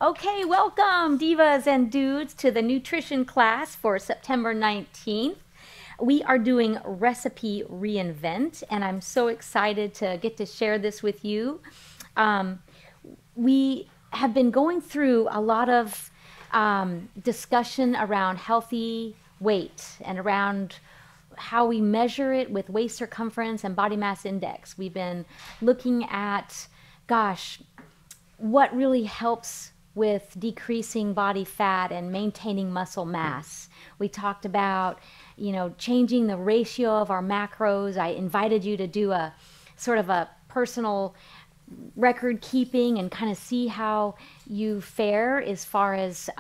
Okay, welcome divas and dudes to the nutrition class for September 19th. We are doing Recipe Reinvent, and I'm so excited to get to share this with you. We have been going through a lot of discussion around healthy weight and around how we measure it with waist circumference and body mass index. We've been looking at, gosh, what really helps with decreasing body fat and maintaining muscle mass. We talked about, changing the ratio of our macros. I invited you to do a sort of a personal record keeping and kind of see how you fare as far as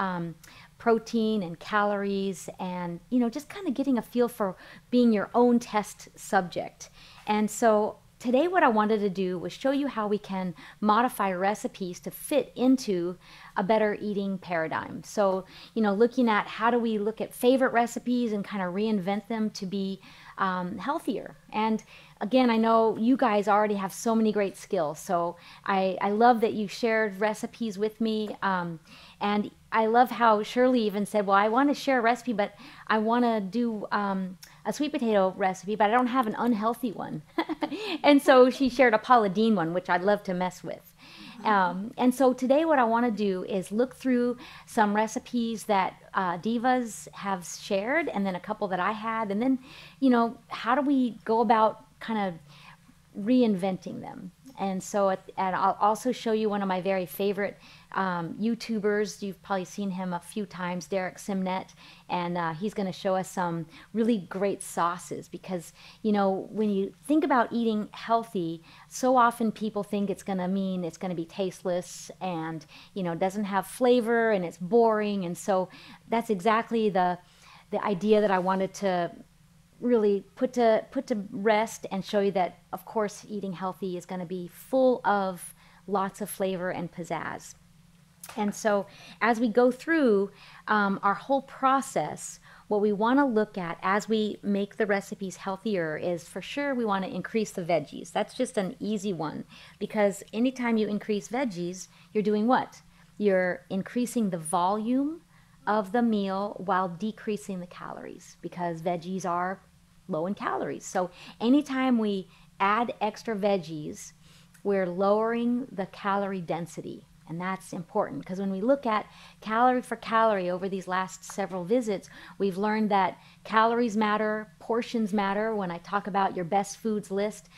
protein and calories, and just kind of getting a feel for being your own test subject. And so today what I wanted to do was show you how we can modify recipes to fit into a better eating paradigm. So, looking at how do we look at favorite recipes and kind of reinvent them to be healthier. And again, I know you guys already have so many great skills. So I love that you shared recipes with me. And I love how Shirley even said, well, I want to share a recipe, but I want to do a sweet potato recipe, but I don't have an unhealthy one. And so she shared a Paula Deen one, which I'd love to mess with. And so today what I want to do is look through some recipes that divas have shared, and then a couple that I had, and then, how do we go about kind of reinventing them? And so, and I'll also show you one of my very favorite YouTubers. You've probably seen him a few times, Derek Simnet, and he's going to show us some really great sauces because, when you think about eating healthy, so often people think it's going to mean it's going to be tasteless and, doesn't have flavor and it's boring. And so that's exactly the idea that I wanted to really put to rest and show you that, of course, eating healthy is going to be full of lots of flavor and pizzazz. And so as we go through our whole process, what we want to look at as we make the recipes healthier is, for sure, we want to increase the veggies. That's just an easy one, because anytime you increase veggies, you're doing what? You're increasing the volume of the meal while decreasing the calories, because veggies are low in calories. So anytime we add extra veggies, we're lowering the calorie density. And that's important, because when we look at calorie for calorie over these last several visits, we've learned that calories matter, portions matter. When I talk about your best foods list,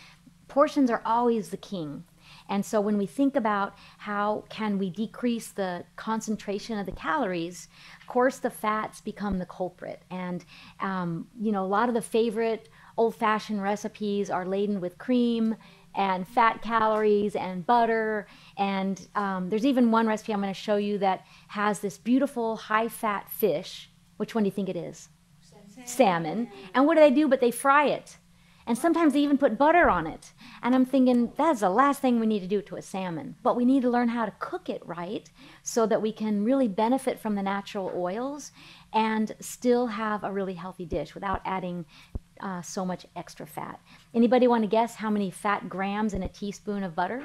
portions are always the king. And so when we think about how can we decrease the concentration of the calories, of course the fats become the culprit. And a lot of the favorite old-fashioned recipes are laden with cream and fat calories and butter. And there's even one recipe I'm going to show you that has this beautiful high-fat fish. Which one do you think it is? Salmon. And what do? But they fry it. And sometimes they even put butter on it. And I'm thinking, that's the last thing we need to do to a salmon. But we need to learn how to cook it right so that we can really benefit from the natural oils and still have a really healthy dish without adding so much extra fat. Anybody want to guess how many fat grams in a teaspoon of butter?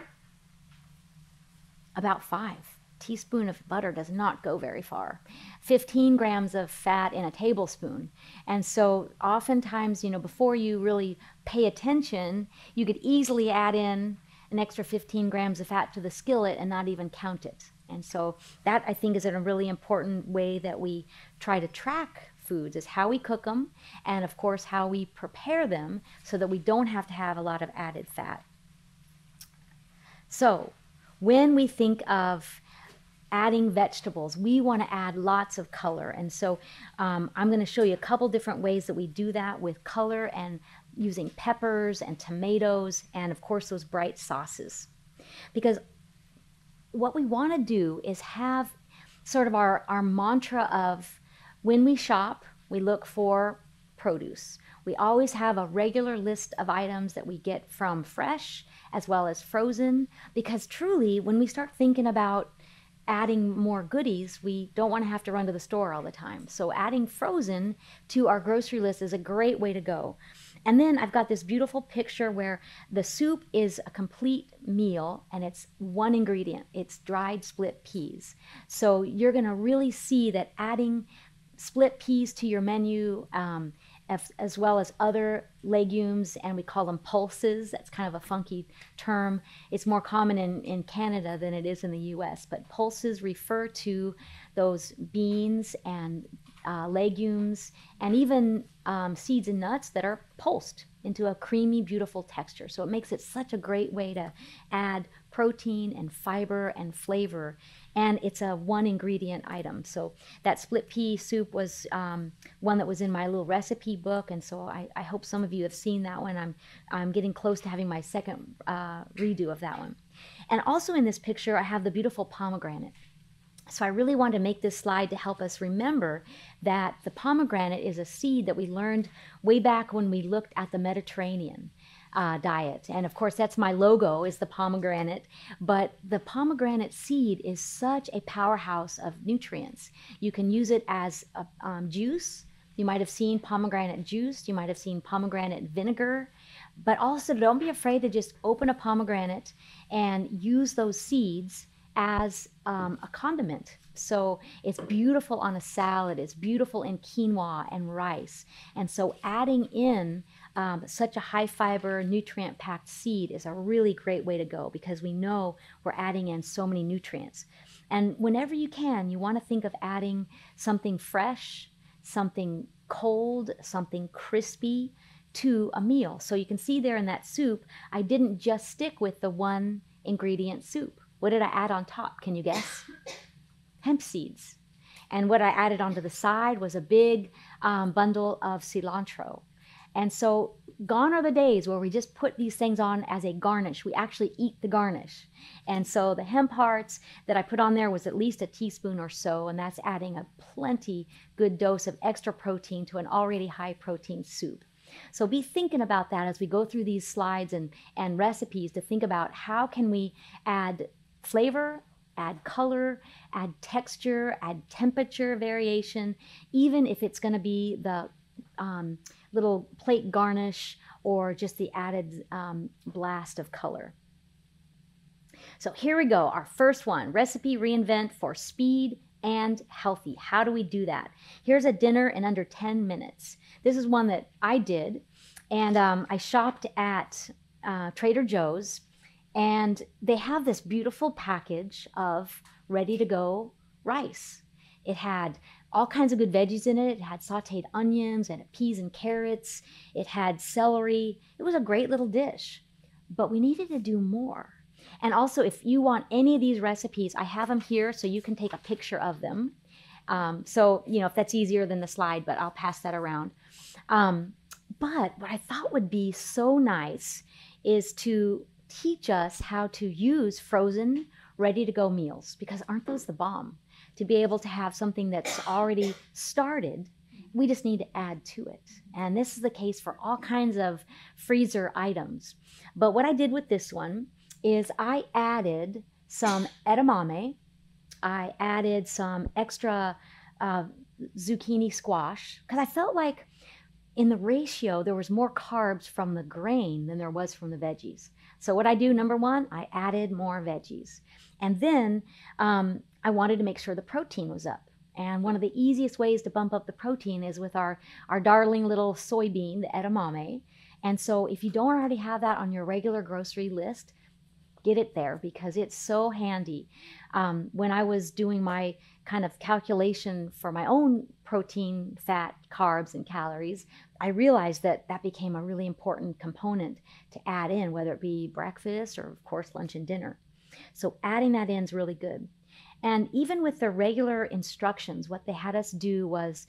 About 5. Teaspoon of butter does not go very far. 15 grams of fat in a tablespoon. And so oftentimes, before you really pay attention, you could easily add in an extra 15 grams of fat to the skillet and not even count it. And so that, I think, is a really important way that we try to track foods, is how we cook them, and of course how we prepare them so that we don't have to have a lot of added fat. So when we think of adding vegetables, we want to add lots of color. And so I'm going to show you a couple different ways that we do that with color and using peppers and tomatoes and, of course, those bright sauces. Because what we want to do is have sort of our mantra of, when we shop, we look for produce. We always have a regular list of items that we get from fresh as well as frozen, because truly, when we start thinking about adding more goodies, we don't want to have to run to the store all the time. So adding frozen to our grocery list is a great way to go. And then I've got this beautiful picture where the soup is a complete meal and it's one ingredient. It's dried split peas. So you're going to really see that adding split peas to your menu, as well as other legumes, and we call them pulses. That's kind of a funky term. It's more common in Canada than it is in the US, but pulses refer to those beans and legumes and even seeds and nuts that are pulsed into a creamy, beautiful texture. So it makes it such a great way to add protein and fiber and flavor, and it's a one ingredient item. So that split pea soup was one that was in my little recipe book, and so I hope some of you have seen that one. I'm getting close to having my second redo of that one. And also in this picture I have the beautiful pomegranate. So I really wanted to make this slide to help us remember that the pomegranate is a seed that we learned way back when we looked at the Mediterranean diet. And of course, that's my logo, is the pomegranate. But the pomegranate seed is such a powerhouse of nutrients. You can use it as a juice. You might have seen pomegranate juice. You might have seen pomegranate vinegar. But also, don't be afraid to just open a pomegranate and use those seeds as a condiment. So it's beautiful on a salad, it's beautiful in quinoa and rice. And so adding in such a high fiber, nutrient packed seed is a really great way to go, because we know we're adding in so many nutrients. And whenever you can, you want to think of adding something fresh, something cold, something crispy to a meal. So you can see there in that soup, I didn't just stick with the one ingredient soup. What did I add on top? Can you guess? Hemp seeds. And what I added onto the side was a big bundle of cilantro. And so gone are the days where we just put these things on as a garnish. We actually eat the garnish. And so the hemp hearts that I put on there was at least a teaspoon or so, and that's adding a plenty good dose of extra protein to an already high protein soup. So be thinking about that as we go through these slides and recipes, to think about how can we add flavor, add color, add texture, add temperature variation, even if it's going to be the little plate garnish or just the added blast of color. So here we go, our first one, recipe reinvent for speed and healthy. How do we do that? Here's a dinner in under 10 minutes. This is one that I did, and I shopped at Trader Joe's. And they have this beautiful package of ready-to-go rice. It had all kinds of good veggies in it. It had sauteed onions and peas and carrots. It had celery. It was a great little dish. But we needed to do more. And also, if you want any of these recipes, I have them here so you can take a picture of them. So, if that's easier than the slide, but I'll pass that around. But what I thought would be so nice is to teach us how to use frozen, ready-to-go meals, because aren't those the bomb? To be able to have something that's already started, we just need to add to it. And this is the case for all kinds of freezer items. But what I did with this one is I added some edamame, I added some extra zucchini squash, because I felt like in the ratio, there was more carbs from the grain than there was from the veggies. So what I do, number one, I added more veggies. And then I wanted to make sure the protein was up. And one of the easiest ways to bump up the protein is with our darling little soybean, the edamame. And so if you don't already have that on your regular grocery list, get it there, because it's so handy. When I was doing my kind of calculation for my own protein, fat, carbs, and calories, I realized that that became a really important component to add in, whether it be breakfast or, of course, lunch and dinner. So adding that in is really good. And even with the regular instructions, what they had us do was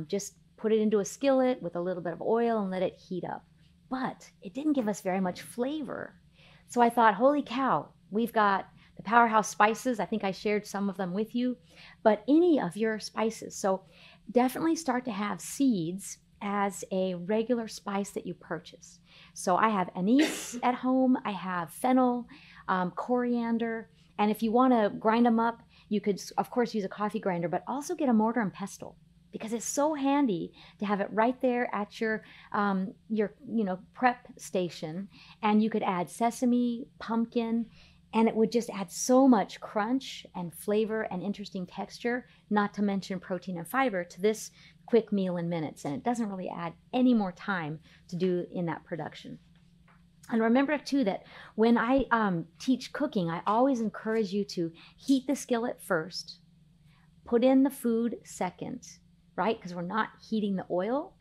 just put it into a skillet with a little bit of oil and let it heat up. But it didn't give us very much flavor. So I thought, holy cow, we've got the powerhouse spices. I think I shared some of them with you, but any of your spices. So definitely start to have seeds as a regular spice that you purchase. So I have anise at home. I have fennel, coriander. And if you want to grind them up, you could, of course, use a coffee grinder, but also get a mortar and pestle, because it's so handy to have it right there at your prep station, and you could add sesame, pumpkin, and it would just add so much crunch and flavor and interesting texture, not to mention protein and fiber, to this quick meal in minutes. And it doesn't really add any more time to do in that production. And remember too that when I teach cooking, I always encourage you to heat the skillet first, put in the food second, right? Because we're not heating the oil.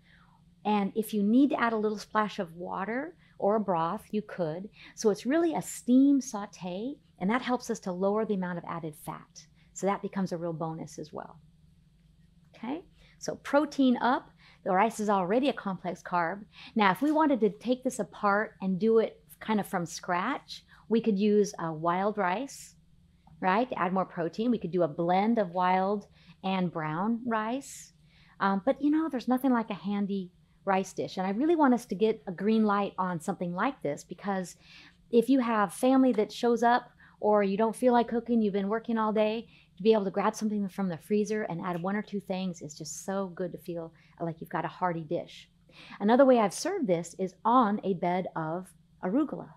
And if you need to add a little splash of water or a broth, you could. So it's really a steam saute, and that helps us to lower the amount of added fat. So that becomes a real bonus as well. Okay, so protein up. The rice is already a complex carb. Now, if we wanted to take this apart and do it kind of from scratch, we could use a wild rice, right, to add more protein. We could do a blend of wild and brown rice. But there's nothing like a handy rice dish. And I really want us to get a green light on something like this, because if you have family that shows up or you don't feel like cooking, you've been working all day, to be able to grab something from the freezer and add one or two things is just so good to feel like you've got a hearty dish. Another way I've served this is on a bed of arugula.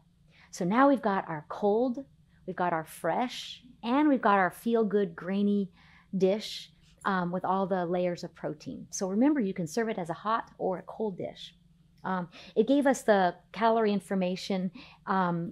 So now we've got our cold, we've got our fresh, and we've got our feel-good grainy dish with all the layers of protein. So remember, you can serve it as a hot or a cold dish. It gave us the calorie information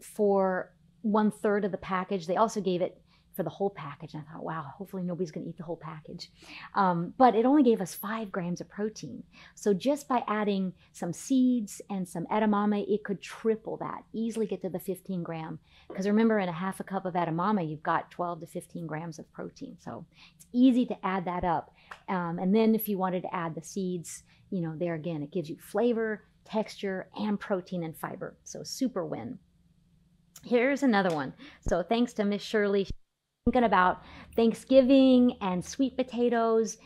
for 1/3 of the package. They also gave it for the whole package. And I thought, wow, hopefully nobody's going to eat the whole package. But it only gave us 5 grams of protein. So just by adding some seeds and some edamame, it could triple that, easily get to the 15 gram. Because remember, in a half a cup of edamame, you've got 12 to 15 grams of protein. So it's easy to add that up. And then if you wanted to add the seeds, there again, it gives you flavor, texture, and protein and fiber. So super win. Here's another one. So thanks to Miss Shirley, thinking about Thanksgiving and sweet potatoes,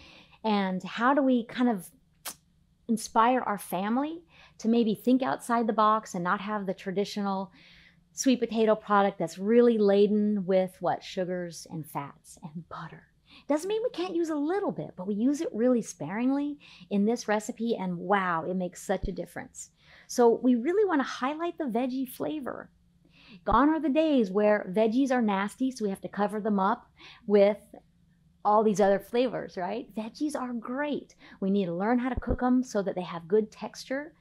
and how do we kind of inspire our family to maybe think outside the box and not have the traditional sweet potato product that's really laden with sugars and fats and butter. Doesn't mean we can't use a little bit, but we use it really sparingly in this recipe, and wow, it makes such a difference. So we really want to highlight the veggie flavor. Gone are the days where veggies are nasty, so we have to cover them up with all these other flavors, right? Veggies are great. We need to learn how to cook them so that they have good texture.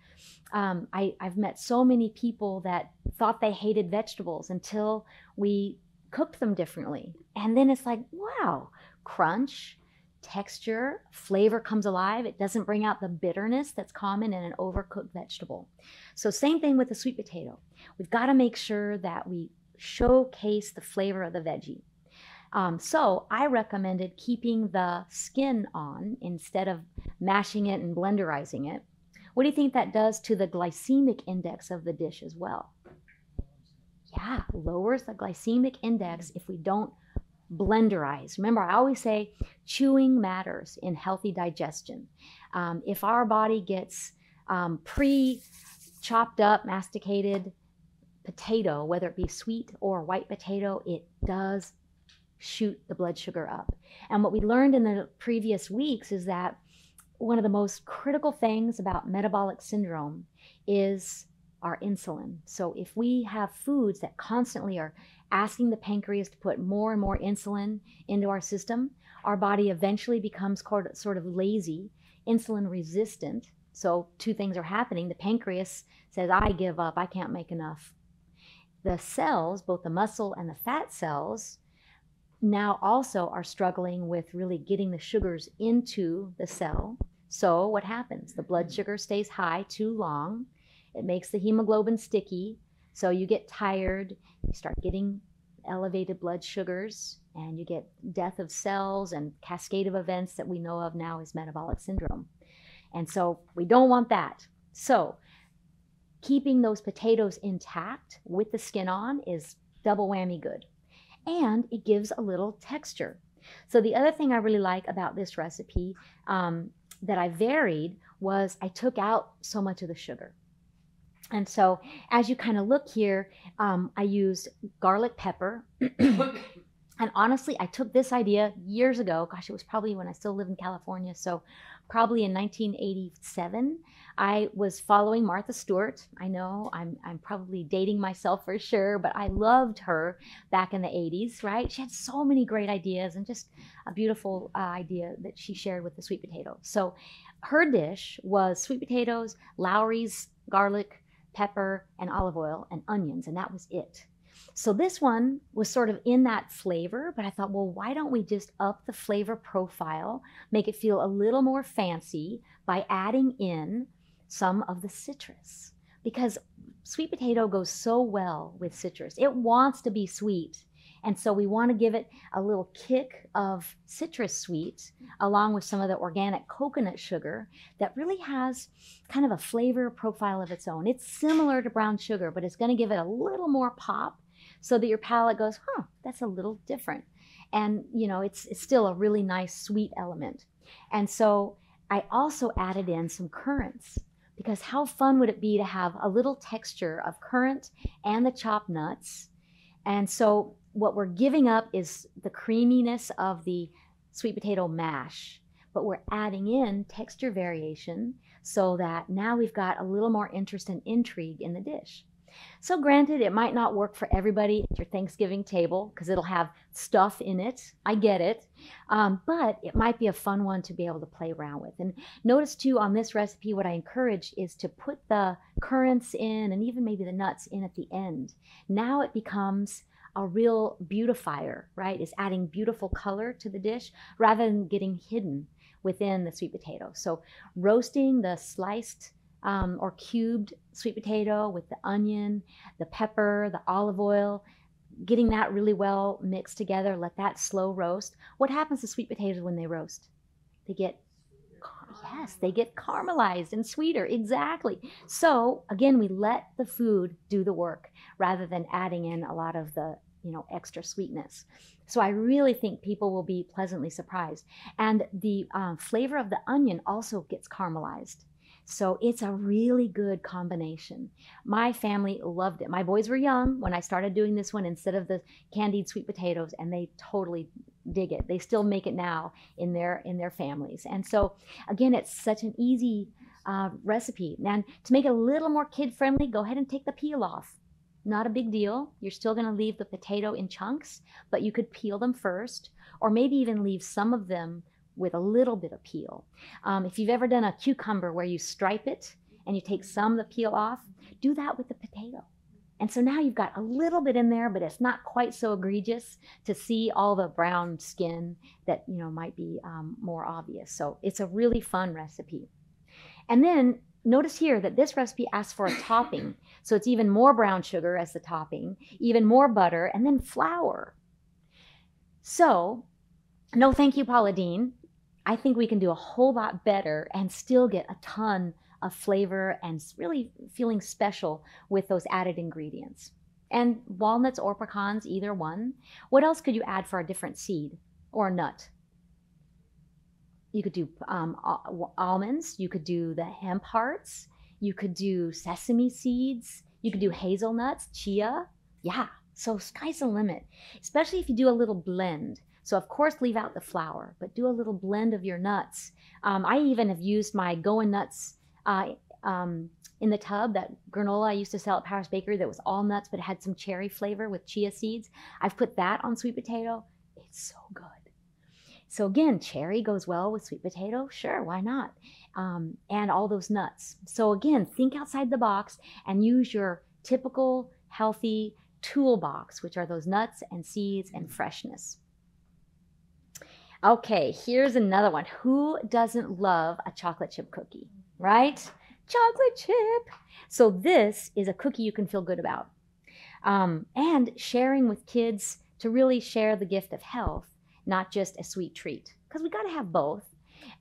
I've met so many people that thought they hated vegetables until we cooked them differently. And then it's like, wow, crunch, texture, flavor comes alive. It doesn't bring out the bitterness that's common in an overcooked vegetable. So same thing with the sweet potato. We've got to make sure that we showcase the flavor of the veggie. So I recommended keeping the skin on instead of mashing it and blenderizing it. What do you think that does to the glycemic index of the dish as well? Yeah, lowers the glycemic index if we don't blenderize. Remember, I always say chewing matters in healthy digestion. If our body gets pre-chopped up, masticated potato, whether it be sweet or white potato, it does shoot the blood sugar up. And what we learned in the previous weeks is that one of the most critical things about metabolic syndrome is our insulin. So if we have foods that constantly are asking the pancreas to put more and more insulin into our system, our body eventually becomes sort of lazy, insulin resistant. So 2 things are happening. The pancreas says, I give up, I can't make enough. The cells, both the muscle and the fat cells, now also are struggling with really getting the sugars into the cell. So what happens? The blood sugar stays high too long. It makes the hemoglobin sticky. So you get tired, you start getting elevated blood sugars, and you get death of cells and cascade of events that we know of now as metabolic syndrome. And so we don't want that. So keeping those potatoes intact with the skin on is double whammy good. And it gives a little texture. So the other thing I really like about this recipe that I varied was I took out so much of the sugar. And so as you kind of look here, I used garlic pepper. And honestly, I took this idea years ago. Gosh, it was probably when I still lived in California. So probably in 1987. I was following Martha Stewart. I know I'm probably dating myself for sure, but I loved her back in the 80s, right? She had so many great ideas and just a beautiful idea that she shared with the sweet potato. So her dish was sweet potatoes, Lowry's garlic, pepper, and olive oil, and onions, and that was it. So this one was sort of in that flavor, but I thought, well, why don't we just up the flavor profile, make it feel a little more fancy by adding in some of the citrus? Because sweet potato goes so well with citrus. It wants to be sweet. And so we want to give it a little kick of citrus sweet along with some of the organic coconut sugar that really has kind of a flavor profile of its own. It's similar to brown sugar, but it's going to give it a little more pop so that your palate goes, huh, that's a little different. And, you know, it's still a really nice sweet element. And so I also added in some currants, because how fun would it be to have a little texture of currant and the chopped nuts? And so what we're giving up is the creaminess of the sweet potato mash, but we're adding in texture variation so that now we've got a little more interest and intrigue in the dish. So granted, it might not work for everybody at your Thanksgiving table because it'll have stuff in it. I get it. But it might be a fun one to be able to play around with. And notice too, on this recipe, what I encourage is to put the currants in and even maybe the nuts in at the end. Now it becomes a real beautifier, right? It's adding beautiful color to the dish rather than getting hidden within the sweet potato. So roasting the sliced or cubed sweet potato with the onion, the pepper, the olive oil, getting that really well mixed together, let that slow roast. What happens to sweet potatoes when they roast? They get, yes, they get caramelized and sweeter, exactly. So again, we let the food do the work rather than adding in a lot of the, you know, extra sweetness. So I really think people will be pleasantly surprised. And the flavor of the onion also gets caramelized. So it's a really good combination. My family loved it. My boys were young when I started doing this one instead of the candied sweet potatoes, and they totally dig it. They still make it now in their families. And so again, it's such an easy recipe. And to make it a little more kid-friendly, go ahead and take the peel off. Not a big deal. You're still going to leave the potato in chunks, but you could peel them first, or maybe even leave some of them with a little bit of peel. If you've ever done a cucumber where you stripe it and you take some of the peel off, do that with the potato. And so now you've got a little bit in there, but it's not quite so egregious to see all the brown skin that, you know, might be more obvious. So it's a really fun recipe. And then notice here that this recipe asks for a topping. So it's even more brown sugar as the topping, even more butter, and then flour. So no thank you, Paula Deen. I think we can do a whole lot better and still get a ton of flavor and really feeling special with those added ingredients. And walnuts or pecans, either one. What else could you add for a different seed or a nut? You could do almonds. You could do the hemp hearts. You could do sesame seeds. You could do hazelnuts, chia. Yeah, so sky's the limit, especially if you do a little blend. So of course, leave out the flour, but do a little blend of your nuts. I even have used my Goin' Nuts in the tub, that granola I used to sell at Powers Bakery that was all nuts, but it had some cherry flavor with chia seeds. I've put that on sweet potato. It's so good. So again, cherry goes well with sweet potato. Sure, why not? And all those nuts. So again, think outside the box and use your typical healthy toolbox, which are those nuts and seeds and freshness. Okay, here's another one. Who doesn't love a chocolate chip cookie, right? Chocolate chip. So this is a cookie you can feel good about. And sharing with kids to really share the gift of health, not just a sweet treat, because we got to have both.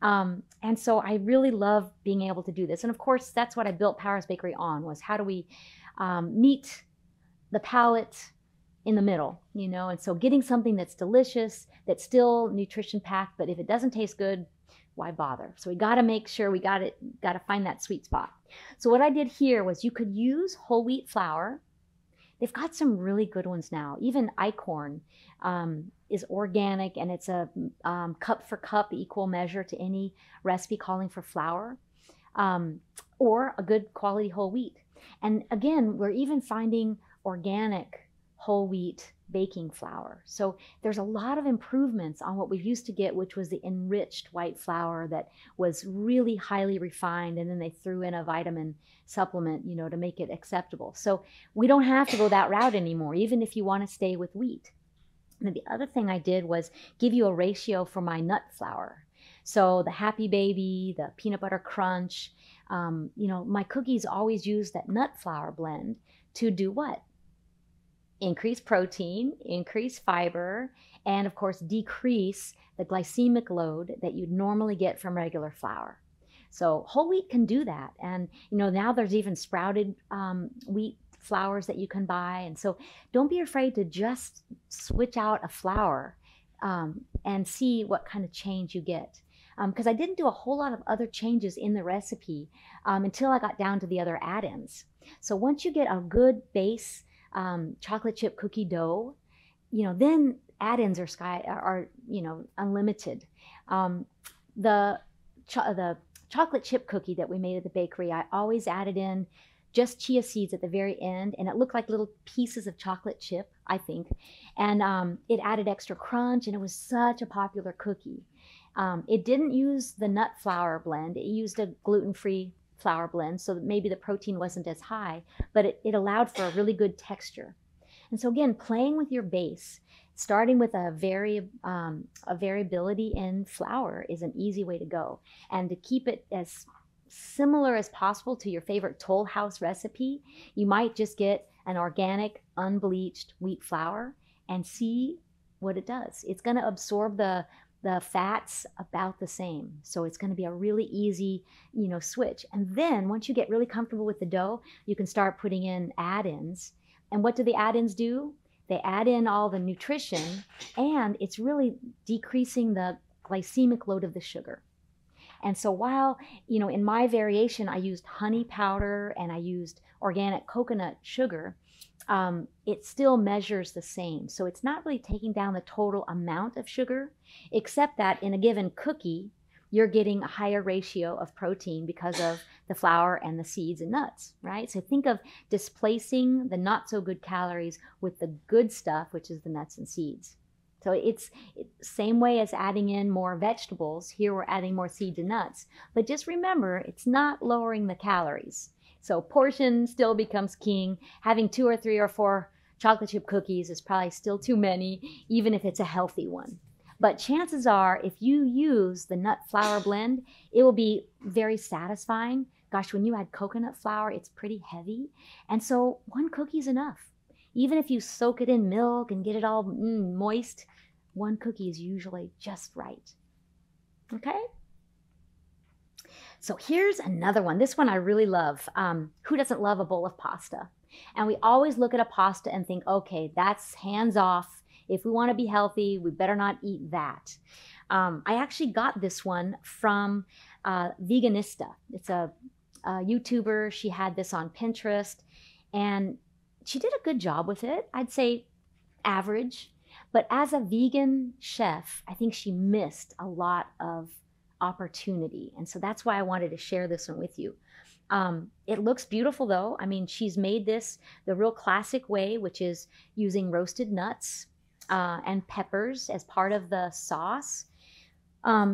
And so I really love being able to do this. And of course, that's what I built Powers Bakery on, was how do we meet the palate in the middle, you know? And so getting something that's delicious, that's still nutrition packed, but if it doesn't taste good, why bother? So we got to make sure we got to find that sweet spot. So what I did here was you could use whole wheat flour, they've got some really good ones now. Even Icorn is organic, and it's a cup for cup equal measure to any recipe calling for flour, or a good quality whole wheat. And again, we're even finding organic whole wheat baking flour. So there's a lot of improvements on what we used to get, which was the enriched white flour that was really highly refined, and then they threw in a vitamin supplement, you know, to make it acceptable. So we don't have to go that route anymore, even if you want to stay with wheat. And the other thing I did was give you a ratio for my nut flour. So the Happy Baby, the Peanut Butter Crunch, you know, my cookies always use that nut flour blend to do what? Increase protein, increase fiber, and of course decrease the glycemic load that you'd normally get from regular flour. So whole wheat can do that. And you know, now there's even sprouted wheat flours that you can buy. And so don't be afraid to just switch out a flour and see what kind of change you get. Because I didn't do a whole lot of other changes in the recipe until I got down to the other add-ins. So once you get a good base chocolate chip cookie dough, you know, then add-ins are you know, unlimited. The chocolate chip cookie that we made at the bakery, I always added in just chia seeds at the very end, and it looked like little pieces of chocolate chip, I think, and it added extra crunch, and it was such a popular cookie. It didn't use the nut flour blend. It used a gluten-free flour blend, so that maybe the protein wasn't as high, but it allowed for a really good texture. And so again, playing with your base, starting with a variability in flour is an easy way to go. And to keep it as similar as possible to your favorite Toll House recipe, you might just get an organic, unbleached wheat flour and see what it does. It's going to absorb the fats about the same. So it's going to be a really easy, you know, switch. And then once you get really comfortable with the dough, you can start putting in add-ins. And what do the add-ins do? They add in all the nutrition, and it's really decreasing the glycemic load of the sugar. And so while, you know, in my variation, I used honey powder and I used organic coconut sugar, it still measures the same. So it's not really taking down the total amount of sugar, except that in a given cookie, you're getting a higher ratio of protein because of the flour and the seeds and nuts, right? So think of displacing the not so good calories with the good stuff, which is the nuts and seeds. So it's same way as adding in more vegetables. Here we're adding more seeds and nuts. But just remember, it's not lowering the calories. So portion still becomes king. Having 2 or 3 or 4 chocolate chip cookies is probably still too many, even if it's a healthy one. But chances are, if you use the nut flour blend, it will be very satisfying. Gosh, when you add coconut flour, it's pretty heavy. And so 1 cookie is enough. Even if you soak it in milk and get it all moist, 1 cookie is usually just right. Okay? So here's another one. This one I really love. Who doesn't love a bowl of pasta? And we always look at a pasta and think, okay, that's hands off. If we want to be healthy, we better not eat that. I actually got this one from Veganista. It's a YouTuber. She had this on Pinterest, and she did a good job with it. I'd say average. But as a vegan chef, I think she missed a lot of opportunity. And so that's why I wanted to share this one with you. It looks beautiful though. I mean, she's made this the real classic way, which is using roasted nuts and peppers as part of the sauce.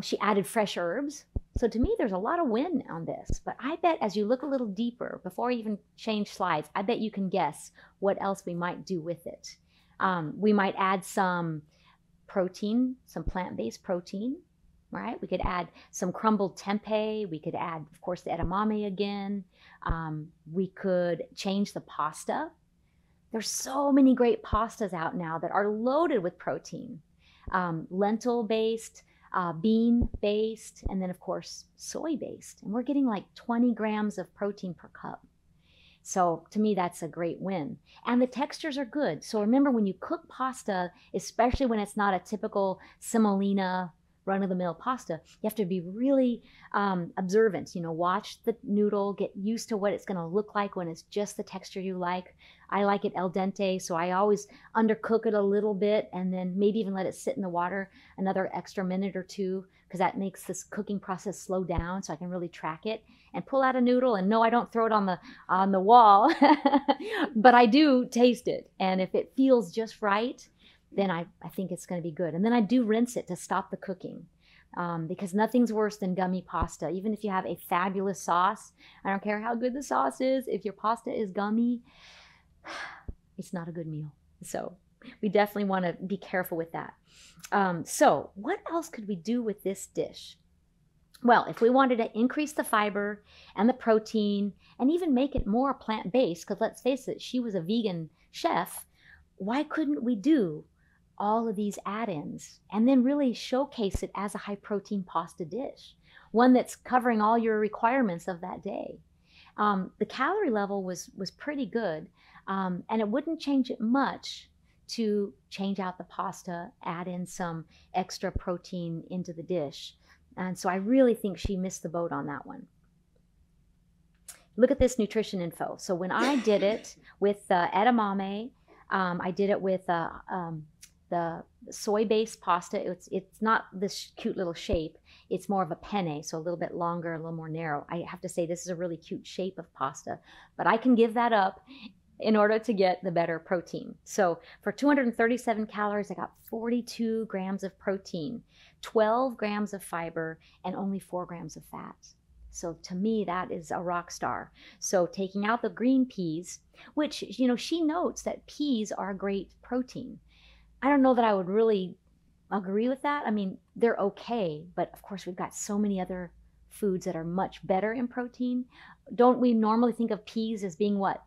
She added fresh herbs. So to me, there's a lot of win on this. But I bet as you look a little deeper, before I even change slides, I bet you can guess what else we might do with it. We might add some protein, some plant-based protein. Right? We could add some crumbled tempeh. We could add, of course, the edamame again. We could change the pasta. There's so many great pastas out now that are loaded with protein. Lentil-based, bean-based, and then, of course, soy-based. And we're getting like 20 grams of protein per cup. So to me, that's a great win. And the textures are good. So remember, when you cook pasta, especially when it's not a typical semolina run-of-the-mill pasta. You have to be really observant, watch the noodle, get used to what it's going to look like when it's just the texture you like. I like it al dente, so I always undercook it a little bit and then maybe even let it sit in the water another extra minute or two, because that makes this cooking process slow down so I can really track it and pull out a noodle. And no, I don't throw it on the wall, but I do taste it. And if it feels just right, then I think it's going to be good. And then I do rinse it to stop the cooking, because nothing's worse than gummy pasta. Even if you have a fabulous sauce, I don't care how good the sauce is, if your pasta is gummy, it's not a good meal. So we definitely want to be careful with that. So what else could we do with this dish? Well, if we wanted to increase the fiber and the protein and even make it more plant-based, because let's face it, she was a vegan chef, why couldn't we do all of these add-ins and then really showcase it as a high-protein pasta dish, one that's covering all your requirements of that day? The calorie level was pretty good, and it wouldn't change it much to change out the pasta, add in some extra protein into the dish. And so I really think she missed the boat on that one. Look at this nutrition info. So when I did it with edamame, I did it with the soy-based pasta. It's not this cute little shape. It's more of a penne, so a little bit longer, a little more narrow. I have to say this is a really cute shape of pasta, but I can give that up in order to get the better protein. So for 237 calories, I got 42 grams of protein, 12 grams of fiber, and only 4 grams of fat. So to me, that is a rock star. So taking out the green peas, which, she notes that peas are a great protein. I don't know that I would really agree with that. I mean, they're okay, but of course we've got so many other foods that are much better in protein. Don't we normally think of peas as being what?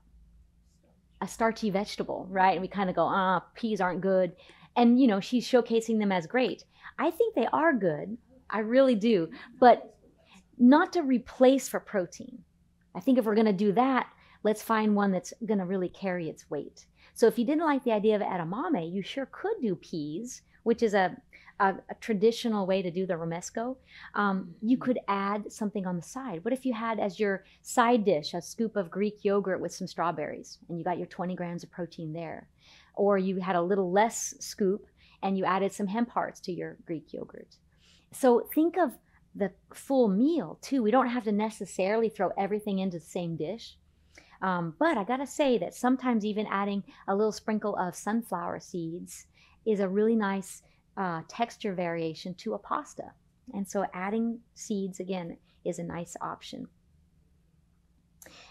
A starchy vegetable, right? And we kind of go, peas aren't good. And, she's showcasing them as great. I think they are good. I really do. But not to replace for protein. I think if we're going to do that, let's find one that's going to really carry its weight. So if you didn't like the idea of edamame, you sure could do peas, which is a traditional way to do the romesco. You could add something on the side. What if you had as your side dish a scoop of Greek yogurt with some strawberries, and you got your 20 grams of protein there? Or you had a little less scoop and you added some hemp hearts to your Greek yogurt. So think of the full meal too. We don't have to necessarily throw everything into the same dish. But I gotta say that sometimes even adding a little sprinkle of sunflower seeds is a really nice texture variation to a pasta. And so adding seeds, again, is a nice option.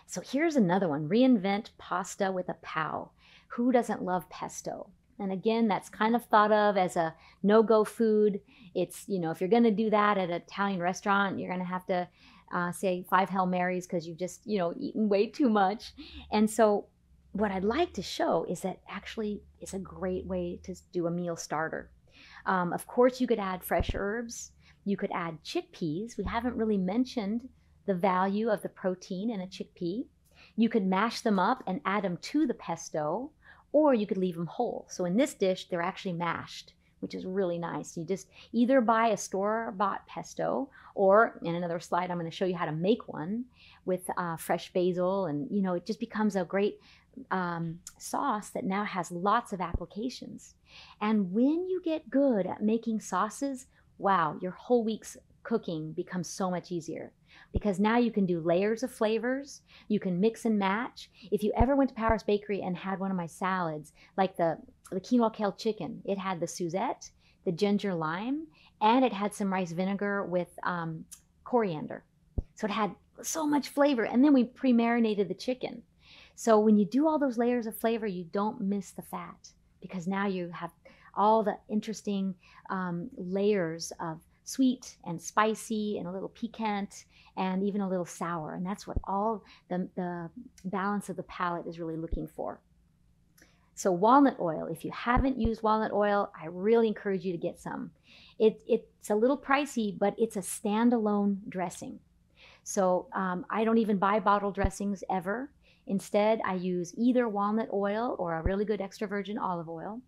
So here's another one, Reinvent pasta with a pow. Who doesn't love pesto? And again, that's kind of thought of as a no-go food. It's, if you're gonna do that at an Italian restaurant, you're gonna have to say 5 Hail Marys because you've just, eaten way too much. And so what I'd like to show is that actually it's a great way to do a meal starter. Of course, you could add fresh herbs. You could add chickpeas. We haven't really mentioned the value of the protein in a chickpea. You could mash them up and add them to the pesto, or you could leave them whole. So in this dish, they're actually mashed, which is really nice. You just either buy a store-bought pesto, or in another slide, I'm going to show you how to make one with fresh basil. And, it just becomes a great sauce that now has lots of applications. And when you get good at making sauces, wow, your whole week's cooking becomes so much easier, because now you can do layers of flavors. You can mix and match. If you ever went to Powers Bakery and had one of my salads, like the quinoa kale chicken, it had the Suzette, the ginger lime, and it had some rice vinegar with coriander. So it had so much flavor. And then we pre-marinated the chicken. So when you do all those layers of flavor, you don't miss the fat, because now you have all the interesting layers of sweet and spicy and a little piquant and even a little sour. And that's what all the balance of the palate is really looking for. So walnut oil, if you haven't used walnut oil, I really encourage you to get some. It's a little pricey, but it's a standalone dressing. So I don't even buy bottle dressings ever. Instead, I use either walnut oil or a really good extra virgin olive oil.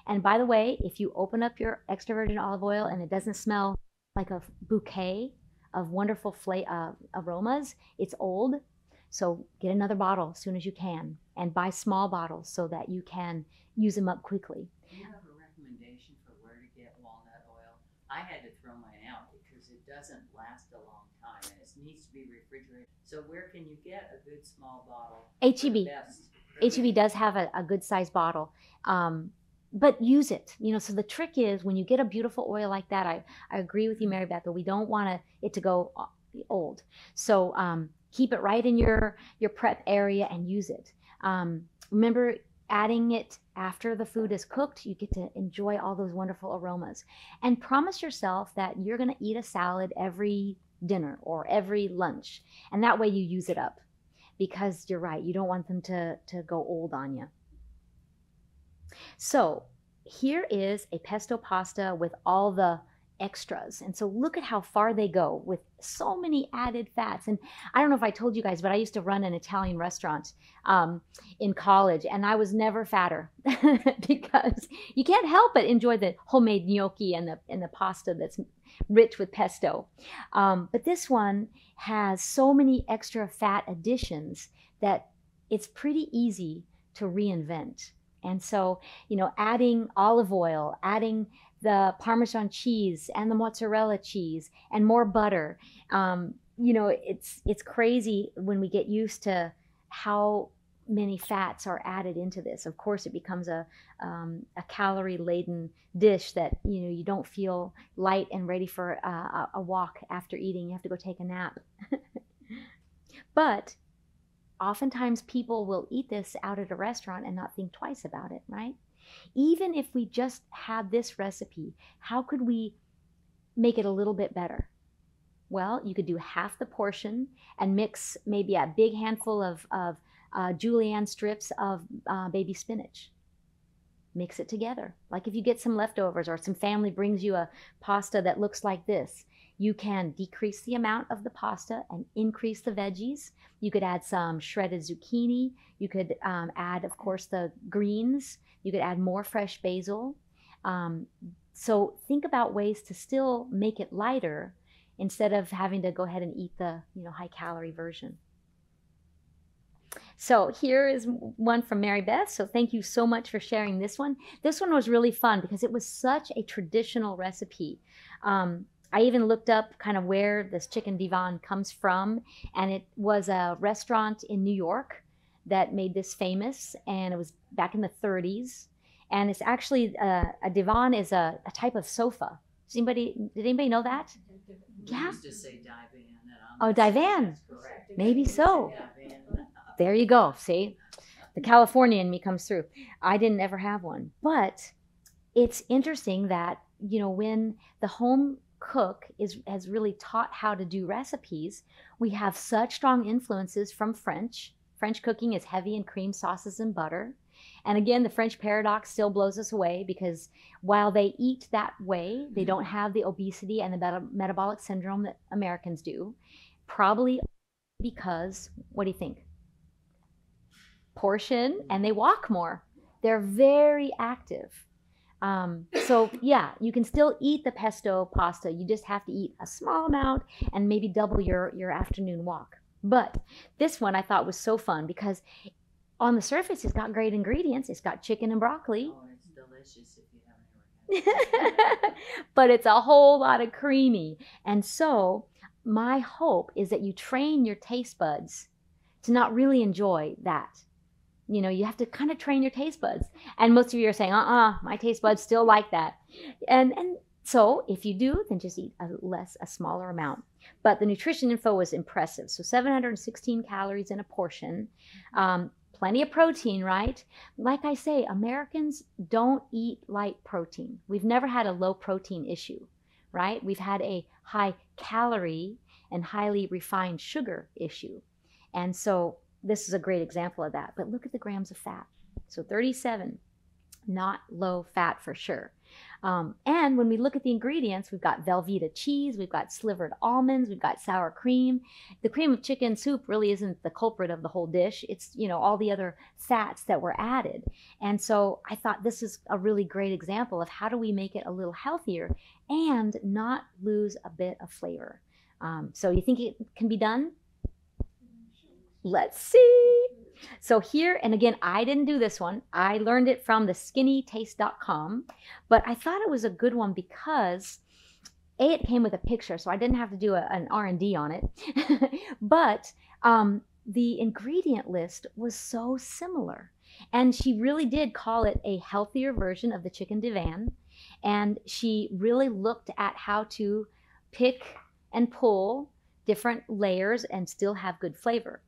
And by the way, if you open up your extra virgin olive oil and it doesn't smell like a bouquet of wonderful aromas. It's old, so get another bottle as soon as you can, and buy small bottles so that you can use them up quickly. Do you have a recommendation for where to get walnut oil? I had to throw mine out because it doesn't last a long time and it needs to be refrigerated. So where can you get a good small bottle? HEB. HEB does have a good size bottle. But use it, so the trick is when you get a beautiful oil like that, I agree with you, Mary Beth, but we don't want it to go old. So keep it right in your prep area and use it. Remember, adding it after the food is cooked, you get to enjoy all those wonderful aromas. And promise yourself that you're going to eat a salad every dinner or every lunch. And that way you use it up, because you're right, you don't want them to go old on you. So here is a pesto pasta with all the extras. And so look at how far they go with so many added fats. And I don't know if I told you guys, but I used to run an Italian restaurant in college, and I was never fatter because you can't help but enjoy the homemade gnocchi and the pasta that's rich with pesto. But this one has so many extra fat additions that it's pretty easy to reinvent. And so, adding olive oil, adding the Parmesan cheese and the mozzarella cheese and more butter, it's crazy when we get used to how many fats are added into this. Of course, it becomes a calorie-laden dish that, you don't feel light and ready for a walk after eating. You have to go take a nap. But oftentimes people will eat this out at a restaurant and not think twice about it, right? Even if we just had this recipe, how could we make it a little bit better? Well, you could do half the portion and mix maybe a big handful of julienne strips of baby spinach. Mix it together. Like if you get some leftovers or some family brings you a pasta that looks like this, you can decrease the amount of the pasta and increase the veggies. You could add some shredded zucchini. You could add, of course, the greens. You could add more fresh basil. So think about ways to still make it lighter instead of having to go ahead and eat the high-calorie version. So here is one from Mary Beth. So thank you so much for sharing this one. This one was really fun because it was such a traditional recipe. I even looked up kind of where this chicken divan comes from, and it was a restaurant in New York that made this famous, and it was back in the 30s. And it's actually a divan is a type of sofa. Did anybody know that? Yeah. We used to say divan. Oh, divan. Maybe so. There you go. See, the California in me comes through. I didn't ever have one, but it's interesting that when the home cook has really taught how to do recipes, we have such strong influences from French. French cooking is heavy in cream, sauces, and butter. And again, the French paradox still blows us away because while they eat that way, they don't have the obesity and the metabolic syndrome that Americans do. Probably because, what do you think? Portion, and they walk more. They're very active. So yeah, you can still eat the pesto pasta. You just have to eat a small amount and maybe double your afternoon walk. But this one I thought was so fun because on the surface it's got great ingredients. It's got chicken and broccoli. Oh, it's delicious if you haven't ever had it. But it's a whole lot of creamy. And so my hope is that you train your taste buds to not really enjoy that. You have to kind of train your taste buds. And most of you are saying, my taste buds still like that. And so if you do, then just eat a smaller amount. But the nutrition info was impressive. So 716 calories in a portion. Plenty of protein, right? Like I say, Americans don't eat light protein. We've never had a low protein issue, right? We've had a high calorie and highly refined sugar issue. And so this is a great example of that. But look at the grams of fat. So 37. not low fat for sure. And when we look at the ingredients, we've got Velveeta cheese, we've got slivered almonds, we've got sour cream. The cream of chicken soup really isn't the culprit of the whole dish. It's, you know, all the other fats that were added. And so I thought this is a really great example of how do we make it a little healthier and not lose a bit of flavor. So you think it can be done? Let's see. So here, and again, I didn't do this one. I learned it from the skinnytaste.com, but I thought it was a good one because it came with a picture, so I didn't have to do an R&D on it. But the ingredient list was so similar. And she really did call it a healthier version of the chicken divan. And she really looked at how to pick and pull different layers and still have good flavor.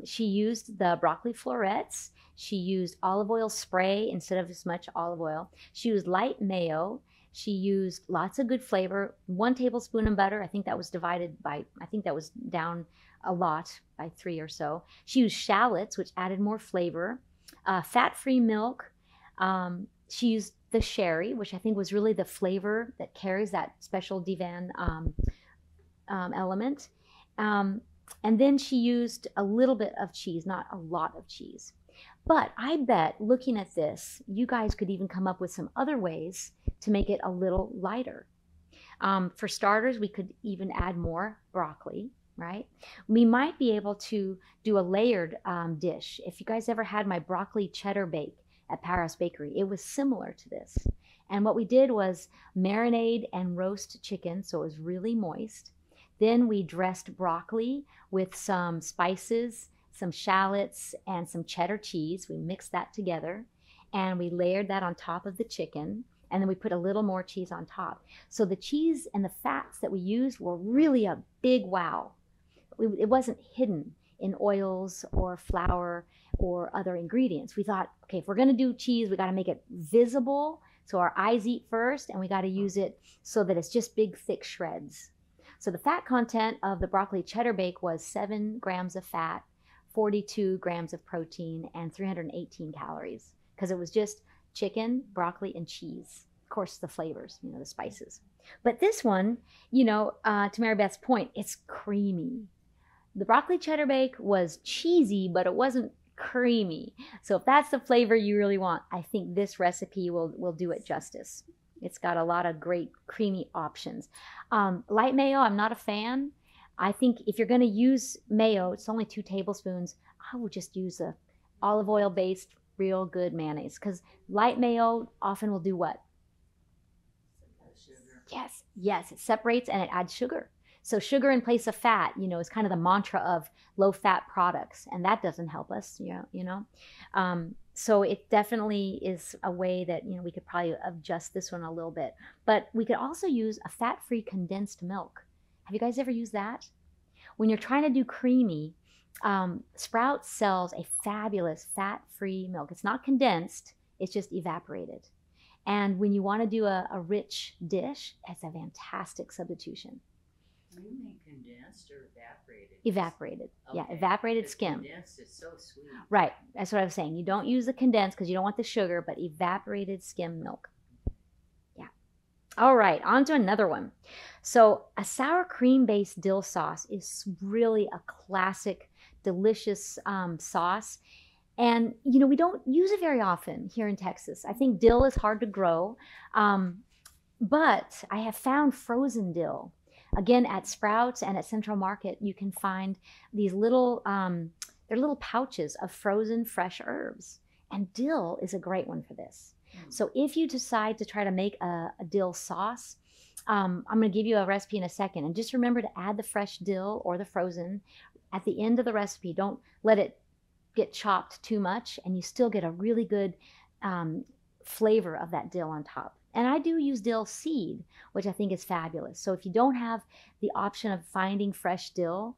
She used the broccoli florets. She used olive oil spray instead of as much olive oil. She used light mayo. She used lots of good flavor, 1 tablespoon of butter. I think that was down a lot by 3 or so. She used shallots, which added more flavor, fat-free milk. She used the sherry, which I think was really the flavor that carries that special divan element. And then she used a little bit of cheese, not a lot of cheese. But I bet looking at this, you guys could even come up with some other ways to make it a little lighter. For starters, we could even add more broccoli, right? We might be able to do a layered dish. If you guys ever had my broccoli cheddar bake at Paris Bakery, it was similar to this. And what we did was marinade and roast chicken, so it was really moist. Then we dressed broccoli with some spices, some shallots, and some cheddar cheese. We mixed that together, and we layered that on top of the chicken, and then we put a little more cheese on top. So the cheese and the fats that we used were really a big wow. It wasn't hidden in oils or flour or other ingredients. We thought, okay, if we're gonna do cheese, we gotta make it visible so our eyes eat first, and we gotta use it so that it's just big, thick shreds. So the fat content of the broccoli cheddar bake was 7 grams of fat, 42 grams of protein, and 318 calories, because it was just chicken, broccoli, and cheese. Of course, the flavors, you know, the spices. But this one, you know, to Mary Beth's point, it's creamy. The broccoli cheddar bake was cheesy, but it wasn't creamy. So if that's the flavor you really want, I think this recipe will do it justice. It's got a lot of great creamy options. Light mayo, I'm not a fan. I think if you're going to use mayo, it's only 2 tablespoons. I would just use a olive oil based real good mayonnaise, because light mayo often will do what? Sugar. Yes, it separates and it adds sugar. So sugar in place of fat, you know, is kind of the mantra of low fat products, and that doesn't help us, you know. So it definitely is a way that, you know, we could probably adjust this one a little bit. But we could also use a fat-free condensed milk. Have you guys ever used that? When you're trying to do creamy, Sprouts sells a fabulous fat-free milk. It's not condensed, it's just evaporated. And when you want to do a rich dish, it's a fantastic substitution. You mean condensed or evaporated? Evaporated. Okay. Yeah, evaporated Because skim. Condensed is so sweet. Right. That's what I was saying. You don't use the condensed because you don't want the sugar, but evaporated skim milk. Yeah. All right, on to another one. So a sour cream based dill sauce is really a classic, delicious sauce. And, you know, we don't use it very often here in Texas. I think dill is hard to grow, but I have found frozen dill. Again, at Sprouts and at Central Market, you can find these little, they're little pouches of frozen fresh herbs. And dill is a great one for this. So if you decide to try to make a dill sauce, I'm going to give you a recipe in a second. And just remember to add the fresh dill or the frozen at the end of the recipe. Don't let it get chopped too much, and you still get a really good flavor of that dill on top. And I do use dill seed, which I think is fabulous. So if you don't have the option of finding fresh dill,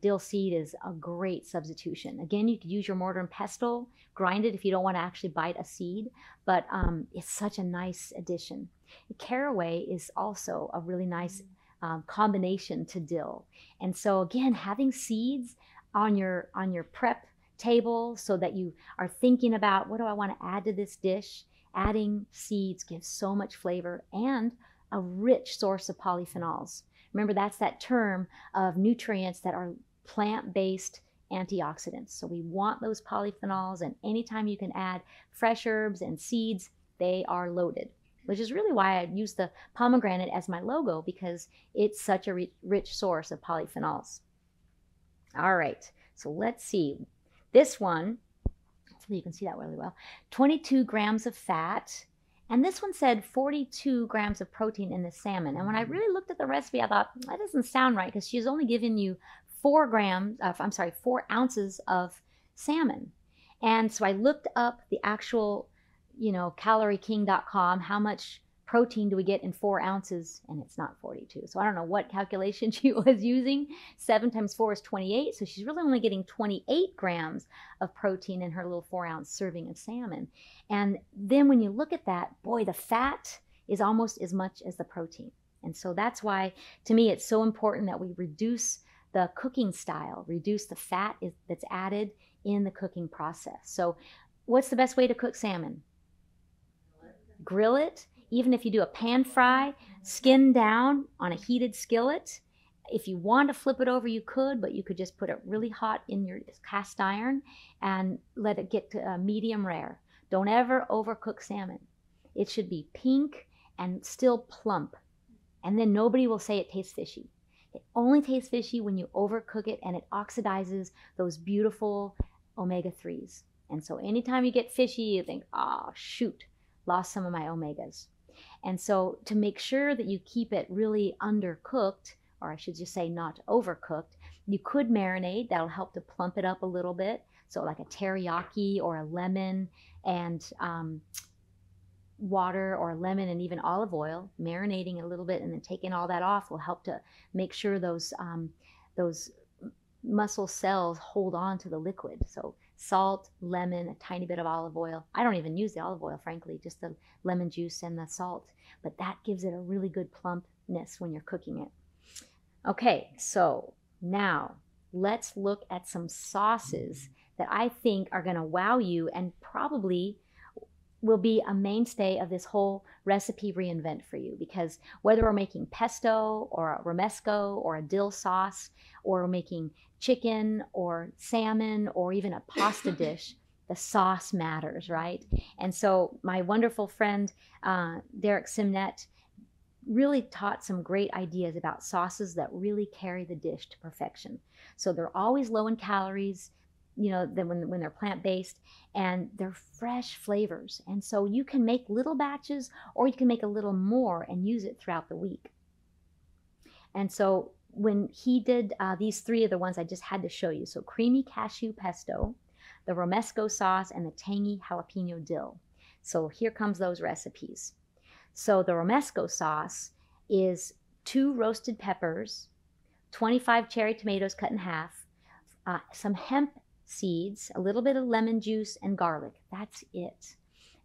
dill seed is a great substitution. Again, you could use your mortar and pestle, grind it if you don't want to actually bite a seed, but it's such a nice addition. Caraway is also a really nice combination to dill. And so again, having seeds on your prep table so that you are thinking about, what do I want to add to this dish? Adding seeds gives so much flavor and a rich source of polyphenols. Remember, that's that term of nutrients that are plant-based antioxidants. So we want those polyphenols, and anytime you can add fresh herbs and seeds, they are loaded, which is really why I use the pomegranate as my logo, because it's such a rich source of polyphenols. All right, so let's see. This one, hopefully you can see that really well, 22 grams of fat. And this one said 42 grams of protein in the salmon. And when I really looked at the recipe, I thought, that doesn't sound right, because she's only given you 4 ounces of salmon. And so I looked up the actual, calorieking.com, how much protein do we get in 4 ounces, and it's not 42. So I don't know what calculation she was using. 7 times 4 is 28. So she's really only getting 28 grams of protein in her little 4-ounce serving of salmon. And then when you look at that, boy, the fat is almost as much as the protein. And so that's why, to me, it's so important that we reduce the cooking style, reduce the fat that's added in the cooking process. So what's the best way to cook salmon? Grill it. Even if you do a pan fry, skin down on a heated skillet. If you want to flip it over, you could, but you could just put it really hot in your cast iron and let it get to medium rare. Don't ever overcook salmon. It should be pink and still plump. And then nobody will say it tastes fishy. It only tastes fishy when you overcook it, and it oxidizes those beautiful omega-3s. And so anytime you get fishy, you think, oh, shoot, lost some of my omegas. And so to make sure that you keep it really undercooked, or I should just say not overcooked, you could marinate. That'll help to plump it up a little bit. So like a teriyaki or a lemon and water, or lemon and even olive oil, marinating a little bit and then taking all that off will help to make sure those muscle cells hold on to the liquid. So salt, lemon, a tiny bit of olive oil. I don't even use the olive oil, frankly, just the lemon juice and the salt. But that gives it a really good plumpness when you're cooking it. Okay, so now let's look at some sauces that I think are going to wow you and probably will be a mainstay of this whole recipe reinvent for you, because whether we're making pesto or a romesco or a dill sauce, or we're making chicken or salmon or even a pasta dish, the sauce matters, right? And so my wonderful friend Derek Simnett really taught some great ideas about sauces that really carry the dish to perfection. So they're always low in calories, when they're plant-based, and they're fresh flavors. And so you can make little batches, or you can make a little more and use it throughout the week. And so when he did these 3 of the ones I just had to show you, so creamy cashew pesto, the romesco sauce, and the tangy jalapeno dill. So here comes those recipes. So the romesco sauce is 2 roasted peppers, 25 cherry tomatoes cut in half, some hemp seeds, a little bit of lemon juice, and garlic. That's it.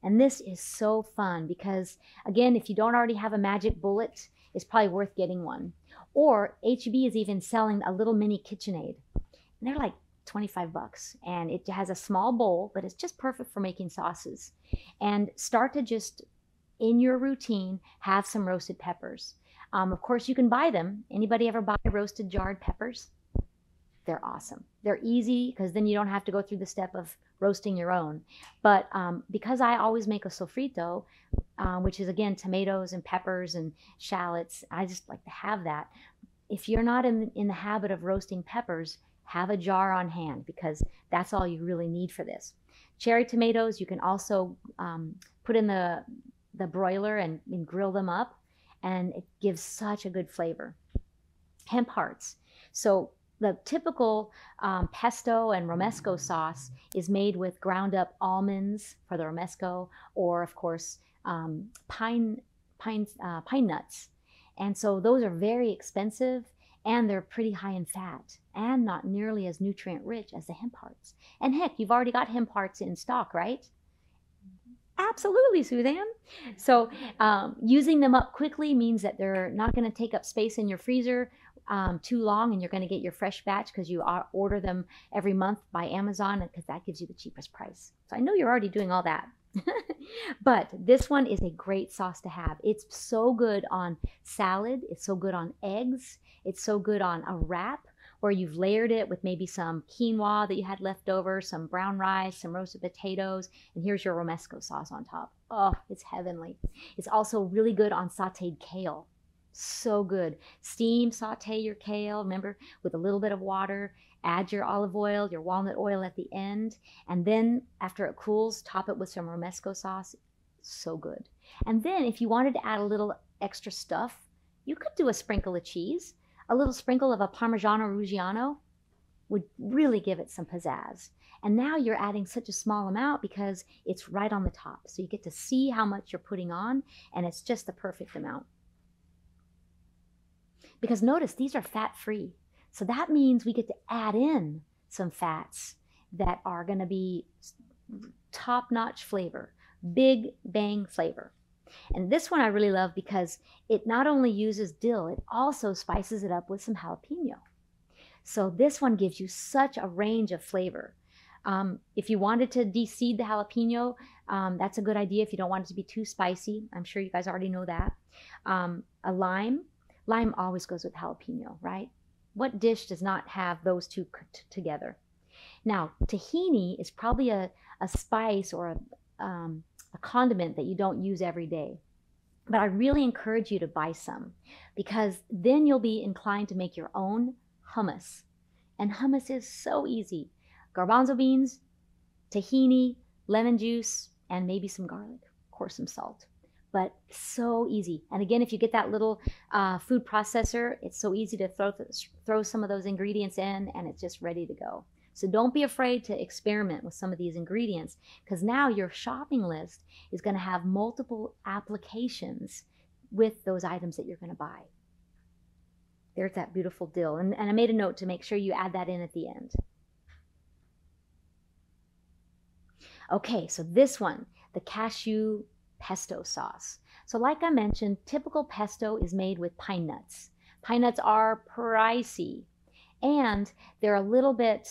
And this is so fun because, again, if you don't already have a magic bullet, it's probably worth getting one. Or H-E-B is even selling a little mini KitchenAid. And they're like 25 bucks. And it has a small bowl, but it's just perfect for making sauces. And start to just, in your routine, have some roasted peppers. Of course, you can buy them. Anybody ever buy roasted jarred peppers? They're awesome. They're easy because then you don't have to go through the step of roasting your own. But because I always make a sofrito, which is, again, tomatoes and peppers and shallots, I just like to have that. If you're not in the habit of roasting peppers, have a jar on hand, because that's all you really need for this. Cherry tomatoes, you can also put in the broiler and grill them up, and it gives such a good flavor. Hemp hearts. So the typical pesto and romesco sauce is made with ground up almonds for the romesco, or of course pine nuts. And so those are very expensive, and they're pretty high in fat and not nearly as nutrient rich as the hemp hearts. And heck, you've already got hemp hearts in stock, right? Absolutely, Suzanne. So using them up quickly means that they're not going to take up space in your freezer. too long, and you're going to get your fresh batch because you order them every month by Amazon, because that gives you the cheapest price. So I know you're already doing all that. But this one is a great sauce to have. It's so good on salad. It's so good on eggs. It's so good on a wrap where you've layered it with maybe some quinoa that you had left over, some brown rice, some roasted potatoes, and here's your romesco sauce on top. Oh, it's heavenly. It's also really good on sauteed kale. So good. Steam, saute your kale, remember, with a little bit of water. Add your olive oil, your walnut oil at the end, and then after it cools, top it with some romesco sauce. So good. And then if you wanted to add a little extra stuff, you could do a sprinkle of cheese. A little sprinkle of a Parmigiano Reggiano would really give it some pizzazz. And now you're adding such a small amount because it's right on the top. So you get to see how much you're putting on, and it's just the perfect amount. Because notice, these are fat-free. So that means we get to add in some fats that are going to be top-notch flavor, big bang flavor. And this one I really love because it not only uses dill, it also spices it up with some jalapeno. So this one gives you such a range of flavor. If you wanted to de-seed the jalapeno, that's a good idea if you don't want it to be too spicy. I'm sure you guys already know that. A lime. Lime always goes with jalapeno, right? What dish does not have those two together? Now, tahini is probably a spice or a condiment that you don't use every day. But I really encourage you to buy some, because then you'll be inclined to make your own hummus. And hummus is so easy. Garbanzo beans, tahini, lemon juice, and maybe some garlic, of course some salt. But so easy. And again, if you get that little food processor, it's so easy to throw some of those ingredients in, and it's just ready to go. So don't be afraid to experiment with some of these ingredients, because now your shopping list is going to have multiple applications with those items that you're going to buy. There's that beautiful dill. And I made a note to make sure you add that in at the end. Okay, so this one, the cashew pesto sauce. So like I mentioned, typical pesto is made with pine nuts. Pine nuts are pricey, and they're a little bit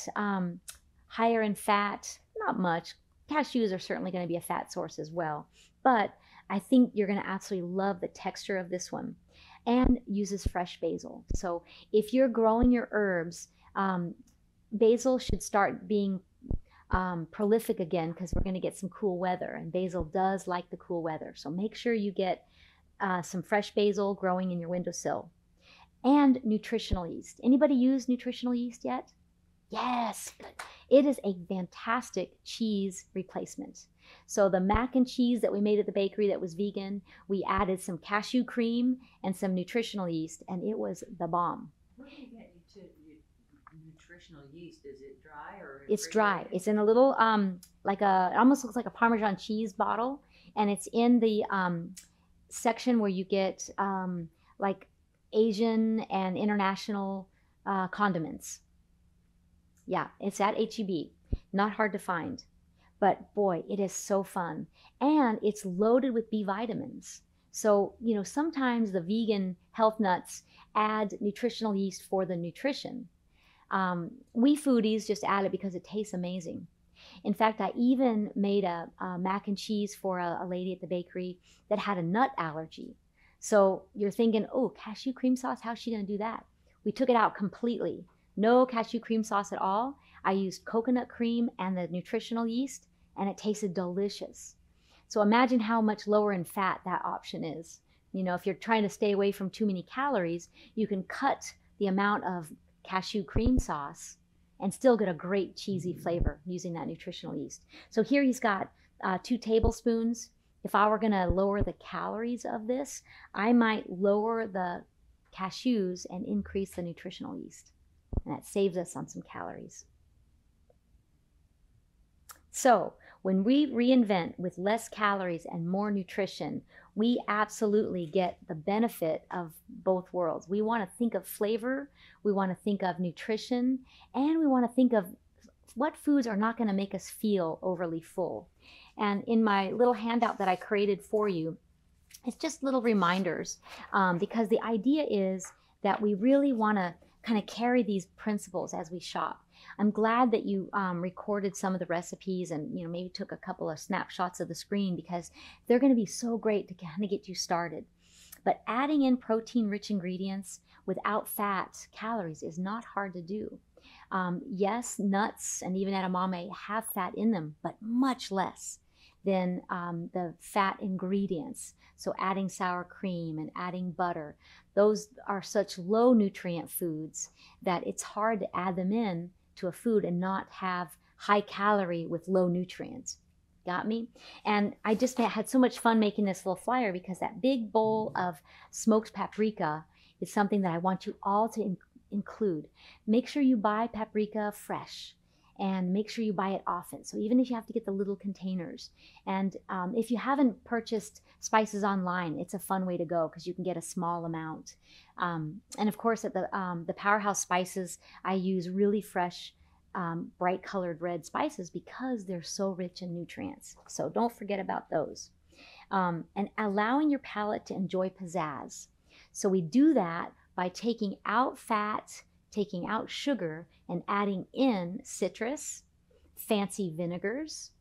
higher in fat, not much. Cashews are certainly going to be a fat source as well, but I think you're going to absolutely love the texture of this one, and uses fresh basil. So if you're growing your herbs, basil should start being prolific again, because we're going to get some cool weather, and basil does like the cool weather. So make sure you get some fresh basil growing in your windowsill. And nutritional yeast. Anybody use nutritional yeast yet? Yes, good. It is a fantastic cheese replacement. So the mac and cheese that we made at the bakery that was vegan, we added some cashew cream and some nutritional yeast, and it was the bomb. Where do you get nutritional yeast? Is it dry or? It's dry. It's in a little it almost looks like a Parmesan cheese bottle, and it's in the section where you get like Asian and international condiments. Yeah, it's at H-E-B. Not hard to find. But boy, it is so fun. And it's loaded with B vitamins. So, you know, sometimes the vegan health nuts add nutritional yeast for the nutrition. We foodies just add it because it tastes amazing. In fact, I even made a mac and cheese for a lady at the bakery that had a nut allergy. So you're thinking, oh, cashew cream sauce, how's she going to do that? We took it out completely. No cashew cream sauce at all. I used coconut cream and the nutritional yeast, and it tasted delicious. So imagine how much lower in fat that option is. You know, if you're trying to stay away from too many calories, you can cut the amount of cashew cream sauce and still get a great cheesy flavor using that nutritional yeast. So here he's got 2 tablespoons. If I were going to lower the calories of this, I might lower the cashews and increase the nutritional yeast. And that saves us on some calories. So when we reinvent with less calories and more nutrition, we absolutely get the benefit of both worlds. We want to think of flavor, we want to think of nutrition, and we want to think of what foods are not going to make us feel overly full. And in my little handout that I created for you, it's just little reminders, because the idea is that we really want to kind of carry these principles as we shop. I'm glad that you recorded some of the recipes and maybe took a couple of snapshots of the screen, because they're going to be so great to kind of get you started. But adding in protein-rich ingredients without fat, calories, is not hard to do. Yes, nuts and even edamame have fat in them, but much less than the fat ingredients. So adding sour cream and adding butter, those are such low nutrient foods that it's hard to add them in to a food and not have high calorie with low nutrients. Got me? And I just had so much fun making this little flyer, because that big bowl of smoked paprika is something that I want you all to include. Make sure you buy paprika fresh, and make sure you buy it often. So even if you have to get the little containers, and if you haven't purchased spices online, it's a fun way to go, because you can get a small amount. And of course, at the Powerhouse Spices, I use really fresh, bright colored red spices, because they're so rich in nutrients. So don't forget about those. And allowing your palate to enjoy pizzazz. So we do that by taking out fat, taking out sugar, and adding in citrus, fancy vinegars,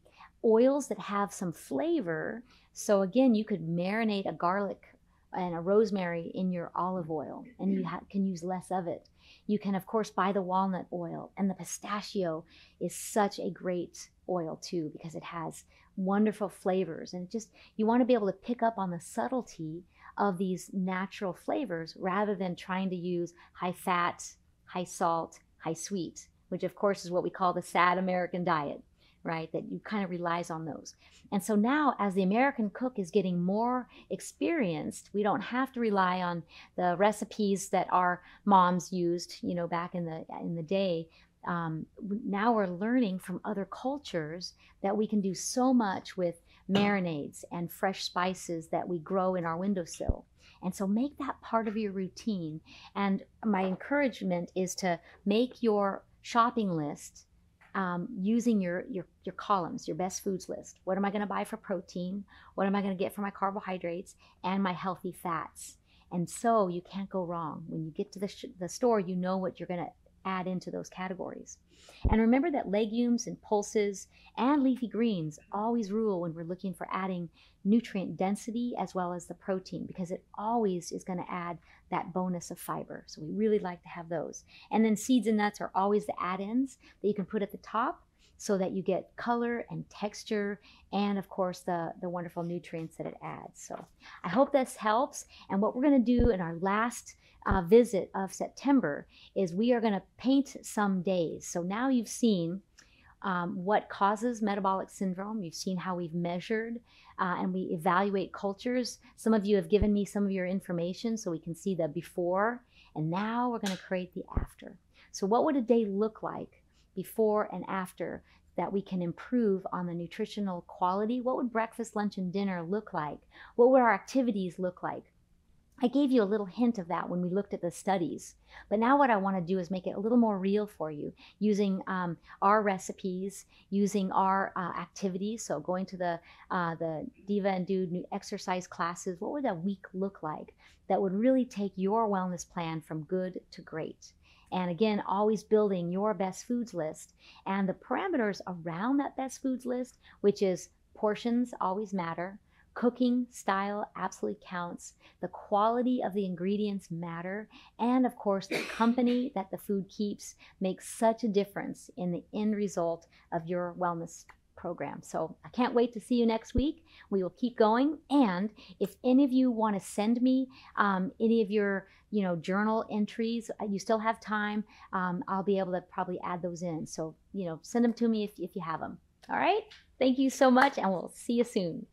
oils that have some flavor. So again, you could marinate a garlic and a rosemary in your olive oil, and you can use less of it. You can, of course, buy the walnut oil, and the pistachio is such a great oil too, because it has wonderful flavors. And you want to be able to pick up on the subtlety of these natural flavors, rather than trying to use high fat, high salt, high sweet, which of course is what we call the sad American diet, right? That you kind of relies on those. And so now, as the American cook is getting more experienced, we don't have to rely on the recipes that our moms used, back in the day. Now we're learning from other cultures that we can do so much with marinades and fresh spices that we grow in our windowsill. And so make that part of your routine. And my encouragement is to make your shopping list using your columns, your best foods list. What am I going to buy for protein? What am I going to get for my carbohydrates and my healthy fats? And so you can't go wrong. When you get to the store, you know what you're going to add into those categories. And remember that legumes and pulses and leafy greens always rule when we're looking for adding nutrient density as well as the protein, because it always is going to add that bonus of fiber. So we really like to have those. And then seeds and nuts are always the add-ins that you can put at the top, so that you get color and texture, and of course the wonderful nutrients that it adds. So I hope this helps. And what we're going to do in our last visit of September is we are going to paint some days. So now you've seen what causes metabolic syndrome. You've seen how we've measured and we evaluate cultures. Some of you have given me some of your information so we can see the before, and now we're going to create the after. So what would a day look like before and after that we can improve on the nutritional quality? What would breakfast, lunch, and dinner look like? What would our activities look like? I gave you a little hint of that when we looked at the studies, but now what I want to do is make it a little more real for you, using our recipes, using our activities. So going to the Diva and Dude exercise classes, what would that week look like that would really take your wellness plan from good to great? And again, always building your best foods list and the parameters around that best foods list, which is portions always matter. Cooking style absolutely counts. The quality of the ingredients matter. And of course, the company that the food keeps makes such a difference in the end result of your wellness program. So I can't wait to see you next week. We will keep going. And if any of you want to send me any of your journal entries, you still have time. I'll be able to probably add those in. So, send them to me if you have them. All right. Thank you so much, and we'll see you soon.